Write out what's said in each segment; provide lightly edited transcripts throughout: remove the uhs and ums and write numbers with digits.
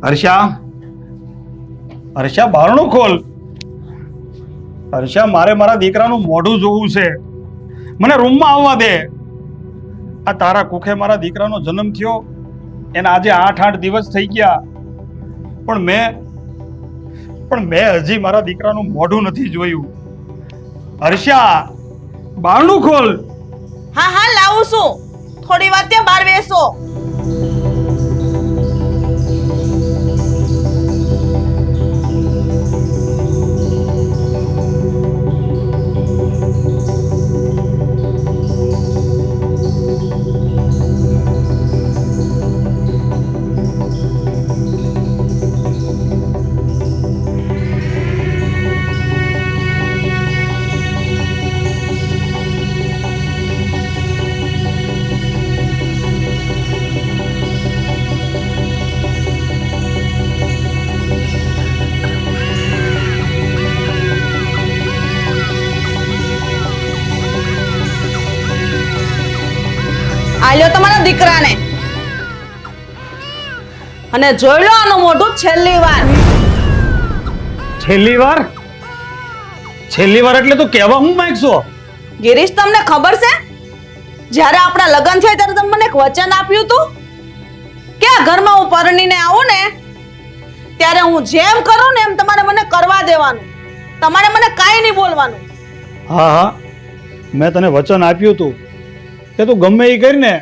હર્ષા, હર્ષા બારણું ખોલ. હર્ષા, મારે મારા દીકરાનું મોઢું જોવું છે. મને રૂમમાં આવવા દે. આ તારા કુખે મારા દીકરાનો જન્મ થયો એના આજે 8 દિવસ થઈ ગયા, પણ મેં હજી મારા દીકરાનું મોઢું નથી જોયું. હર્ષા, બારણું ખોલ. હા હા લાવું છું. થોડી વાર ત્યાં બહાર બેસો. આલ્યો તમારા દીકરાને અને જોઈ લો આનું મોઢું છેલ્લી વાર. છેલ્લી વાર? છેલ્લી વાર એટલે તું કહેવા હું માંગશો? ગિરીશ, તમને ખબર છે જ્યારે આપણા લગ્ન થયા ત્યારે તમે મને એક વચન આપ્યું હતું કે આ ઘરમાં હું પરણીને આવું ને ત્યારે હું જેમ કરું ને એમ તમારે મને કરવા દેવાનું, તમારે મને કાંઈ નહીં બોલવાનું. હા હા, મેં તને વચન આપ્યું હતું કે તું ગમે એ કરીને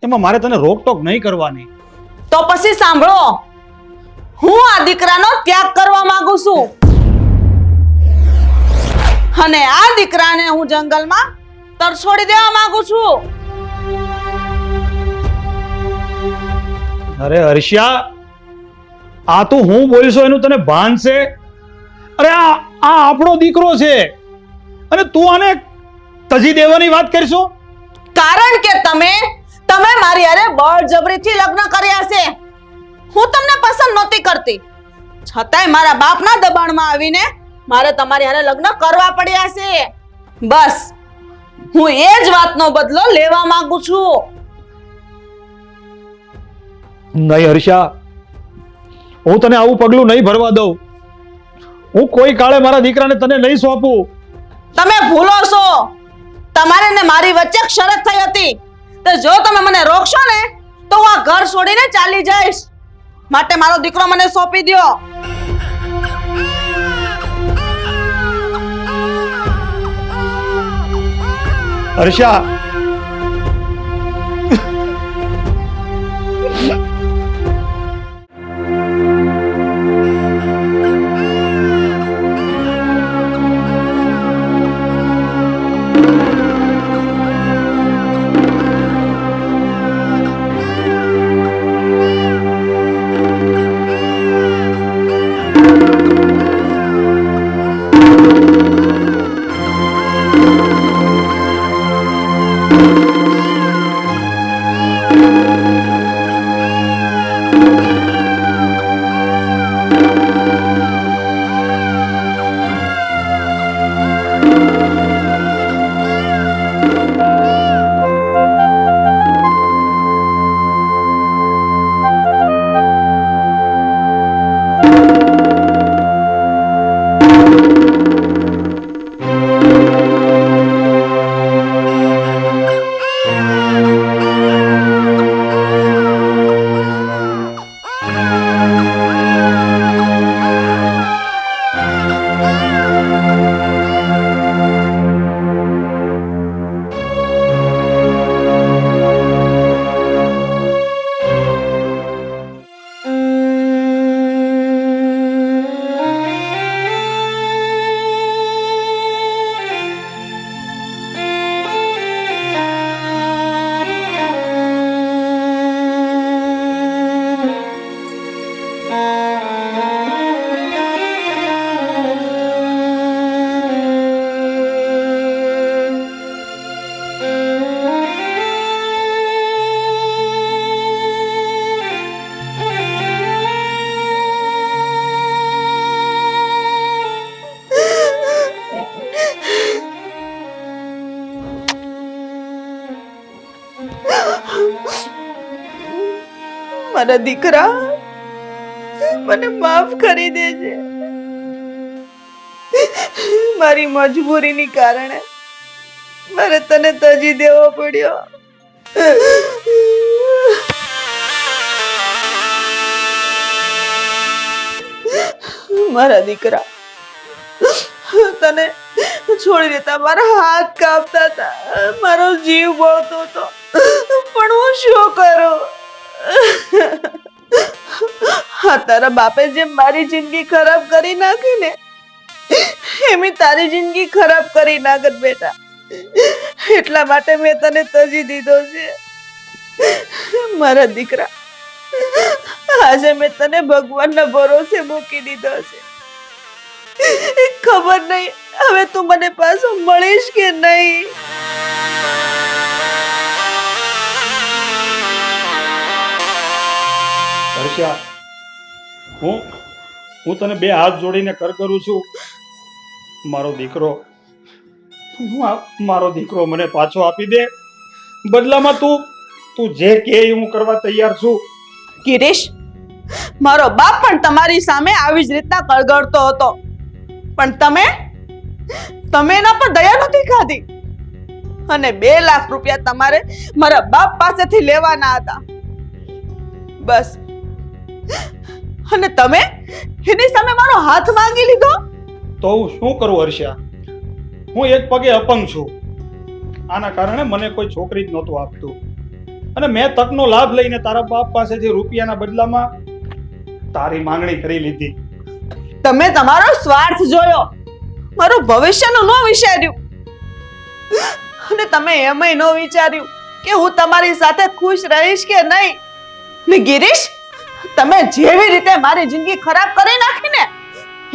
એમાં મારે તને રોકટોક નહીં કરવાની. તો પછી સાંભળો, હું આ દીકરાનો ત્યાગ કરવા માંગુ છું અને આ દીકરાને હું જંગલમાં તરછોડી દેવા માંગુ છું. અરે હર્ષા, આ તું હું બોલશો એનું તને ભાન છે? અરે આ આપણો દીકરો છે અને તું આને તજી દેવાની વાત કરશો? કારણ કે તમે મારી હારે બળજબરીથી લગ્ન કર્યા છે. હું તમને પસંદ નહોતી કરતી, છતાંય મારા બાપના દબાણમાં આવીને મારે તમારી હારે લગ્ન કરવા પડ્યા છે. બસ હું એ જ વાતનો બદલો લેવા માંગુ છું. નહીં હર્ષા, હું તને આવું પગલું નહીં ભરવા દઉં. હું કોઈ કાળે મારા દીકરાને તને નહીં સોંપું. તમે ભૂલો છો, તમારે ને મારી વચ્ચે એક શરત થઈ હતી તો જો તમે મને રોકશો ને તો હું આ ઘર છોડીને ચાલી જઈશ. માટે મારો દીકરો મને સોંપી દ્યો. હર્ષા, મારા દીકરા, મને માફ કરી દેજે. મારી મજબૂરીની કારણે મારે તને તજી દેવો પડ્યો. મારા દીકરા, તને છોડી દેતા મારા હાથ કાપતા હતા, મારો જીવ બળતો હતો, પણ હું શું કરું? હા, તારા બાપે જેમ મારી જિંદગી ખરાબ કરી નાખી ને, એમ તારી જિંદગી ખરાબ કરી નાખત બેટા. એટલા માટે મેં તને તજી દીધો છે. મારા દીકરા, આજે મેં તને ભગવાનના ભરોસે મૂકી દીધો છે. ખબર નહીં હવે તું મને પાછો મળીશ કે નહીં. હર્ષા, હું તને બે હાથ જોડીને કર કરું છું. મારો દીકરો મને પાછો આપી દે. બદલામાં તું જે કહે એ હું કરવા તૈયાર છું. ગિરીશ, મારો બાપ પણ તમારી સામે આવી જ રીતના કળગળતો હતો, પણ તમે એના પર દયા નથી ખાધી અને 2 લાખ રૂપિયા તમારે મારા બાપ પાસેથી લેવાના હતા. બસ, અને તમે એની સામે મારો હાથ માંગી લીધો. તો હું શું કરું હર્ષા? હું એક પગે અપંગ છું. આના કારણે મને કોઈ છોકરી જ નહોતું આપતું અને મેં તકનો લાભ લઈને તારા બાપ પાસેથી રૂપિયાના બદલામાં તારી માંગણી કરી લીધી. તમે તમારો સ્વાર્થ જોયો, મારું ભવિષ્યનું ન વિચાર્યું, અને તમે એમય ન વિચાર્યું કે હું તમારી સાથે ખુશ રહીશ કે નહીં. ને ગિરીશ, તમે જેવી રીતે મારી જિંદગી ખરાબ કરી નાખી ને,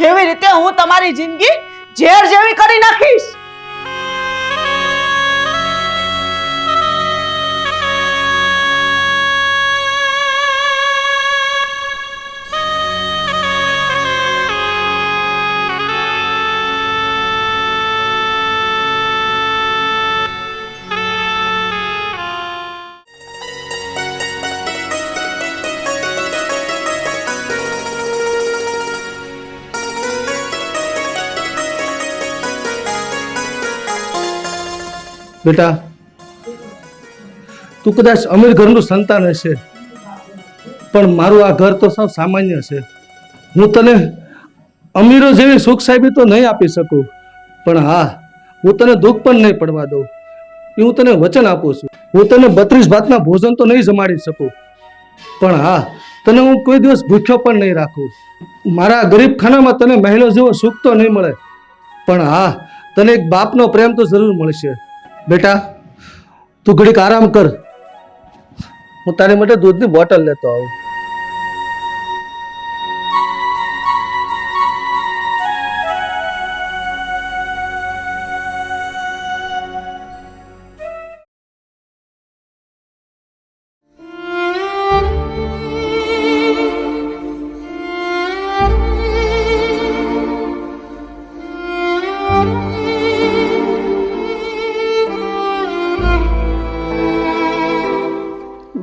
એવી રીતે હું તમારી જિંદગી ઝેર જેવી કરી નાખીશ. બેટા, તું કદાચ અમીર ઘરનું સંતાન હશે, પણ મારું આ ઘર તો સાવ સામાન્ય છે. હું તને અમીરો જેવી સુખ સાહેબી તો નહીં આપી શકું, પણ હા, હું તને દુઃખ પણ નહીં પડવા દઉં એ હું તને વચન આપું છું. હું તને 32 ભાતના ભોજન તો નહીં જમાડી શકું, પણ હા, તને હું કોઈ દિવસ ભૂખ્યો પણ નહીં રાખું. મારા ગરીબ ખાનામાં તને મહેલો જેવો સુખ તો નહીં મળે, પણ હા, તને એક બાપનો પ્રેમ તો જરૂર મળશે. બેટા, તું ઘડીક આરામ કર, હું તારી માટે દૂધની બોટલ લેતો આવું.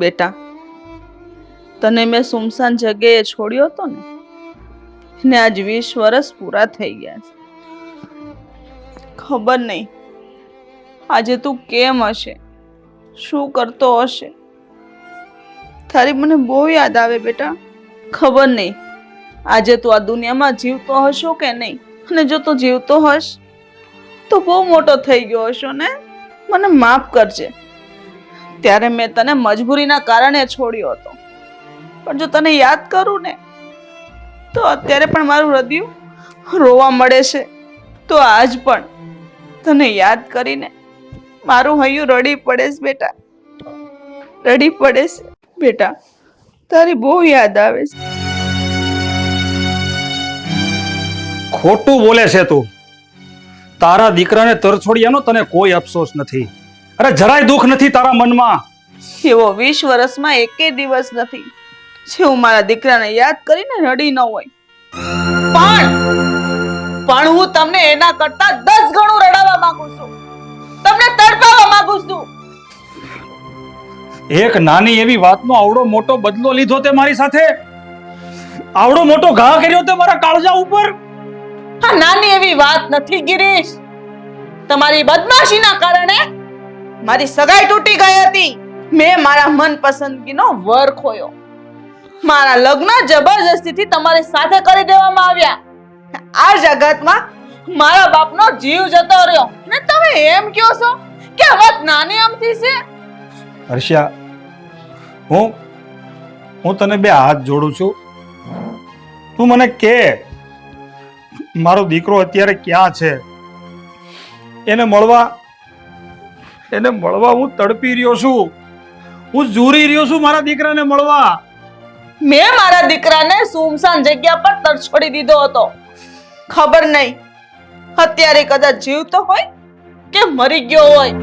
બેટા, તને મેં સુમસાન જગ્યાએ છોડ્યો હતો ને આજ 20 વર્ષ પૂરા થઈ ગયા છે. ખબર નહીં આજે તું કેમ હશે, શું કરતો હશે. તારી મને બહુ યાદ આવે બેટા. ખબર નહીં આજે તું આ દુનિયામાં જીવતો હશો કે નહીં, અને જો તું જીવતો હશ તો બહુ મોટો થઈ ગયો હશો ને. મને માફ કરજે, ત્યારે મેં તને મજબૂરીના કારણે છોડ્યો હતો, પણ જો તને યાદ કરું ને તો અત્યારે પણ મારું હૃદય રોવા મળે છે. તો આજ પણ તને યાદ કરીને મારું હૈયું રડી પડે છે બેટા, રડી પડે છે બેટા. તારી બહુ યાદ આવે છે. ખોટું બોલે છે તું. તારા દીકરાને તરછોડ્યાનો તને કોઈ અફસોસ નથી. અરે જરાય દુઃખ નથી તારા મનમાં. એવો 20 વર્ષમાં એકે દિવસ નથી જે હું મારા દીકરાને યાદ કરીને રડી ન હોય. પણ હું તમને એના કરતા 10 ગણું રડાવવા માંગુ છું, તમને તડપાવવા માંગુ છું. એક નાની એવી વાતનો આવડો મોટો બદલો લીધો તે મારી સાથે. આવડો મોટો ઘા કર્યો તે મારા કાળજા ઉપર. આ નાની એવી વાત નથી ગિરીશ. તમારી બદમાશીના કારણે મારી સગાઈ તૂટી ગઈ હતી. મેં મારા મનપસંદગીનો વર ખોયો. મારા લગ્ન જબરજસ્તીથી તમારી સાથે કરી દેવામાં આવ્યા. આ જગતમાં મારા બાપનો જીવ જતો રહ્યો ને તમે એમ કહો છો કે આ વાત નાની અમથી છે. હર્ષિયા, હું તને બે હાથ જોડું છું. તું મને કે મારો દીકરો અત્યારે ક્યાં છે? એને મળવા હું તડપી રહ્યો છું. હું ઝૂરી રહ્યો છું મારા દીકરાને મળવા. મેં મારા દીકરાને સુમસાન જગ્યા પર તરછોડી દીધો હતો. ખબર નહીં અત્યારે કદાચ જીવતો હોય કે મરી ગયો હોય.